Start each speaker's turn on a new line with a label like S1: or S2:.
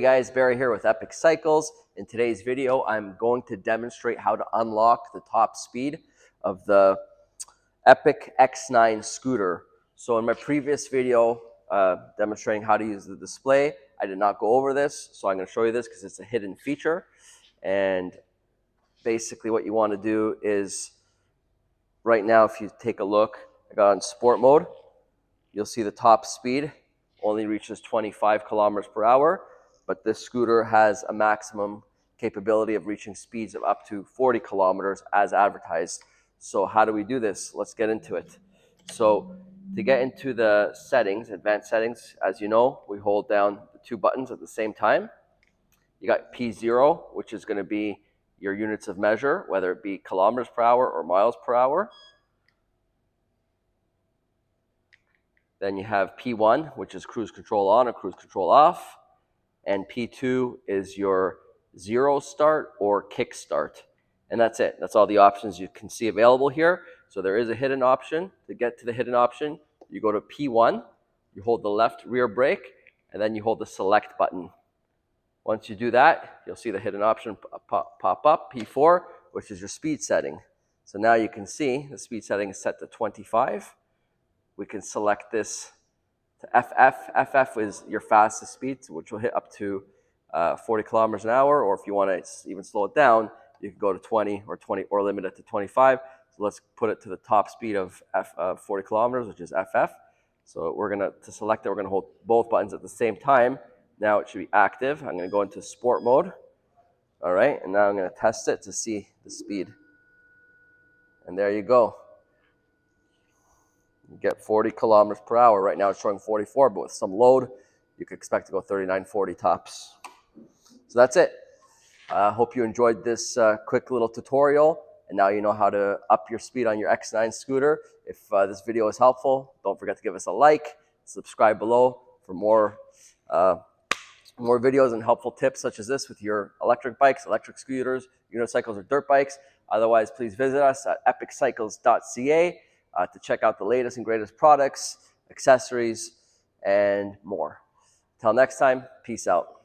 S1: Guys, Barry here with Epic Cycles. In today's video, I'm going to demonstrate how to unlock the top speed of the Epic X9 scooter. So in my previous video demonstrating how to use the display, I did not go over this, so I'm going to show you this because it's a hidden feature. And basically what you want to do is, right now if you take a look, I got on sport mode, you'll see the top speed only reaches 25 kilometers per hour, but this scooter has a maximum capability of reaching speeds of up to 40 kilometers as advertised. So how do we do this? Let's get into it. So to get into the settings, advanced settings, as you know, we hold down the two buttons at the same time. You got P0, which is going to be your units of measure, whether it be kilometers per hour or miles per hour. Then you have P1, which is cruise control on or cruise control off. And P2 is your zero start or kick start. And that's it. That's all the options you can see available here. So there is a hidden option. To get to the hidden option, you go to P1, you hold the left rear brake, and then you hold the select button. Once you do that, you'll see the hidden option pop up, P4, which is your speed setting. So now you can see the speed setting is set to 25. We can select this to FF. FF is your fastest speed, which will hit up to 40 kilometers an hour, or if you want to even slow it down, you can go to 20 or limit it to 25. So let's put it to the top speed of 40 kilometers, which is FF. So to select it, we're gonna hold both buttons at the same time. Now it should be active. I'm gonna go into sport mode. All right, and now I'm gonna test it to see the speed. And there you go. You get 40 kilometers per hour. Right now it's showing 44, but with some load, you could expect to go 39, 40 tops. So that's it. I hope you enjoyed this quick little tutorial, and now you know how to up your speed on your X9 scooter. If this video is helpful, don't forget to give us a like, subscribe below for more videos and helpful tips such as this with your electric bikes, electric scooters, unicycles, or dirt bikes. Otherwise, please visit us at epiccycles.ca to check out the latest and greatest products, accessories, and more. Till next time, peace out.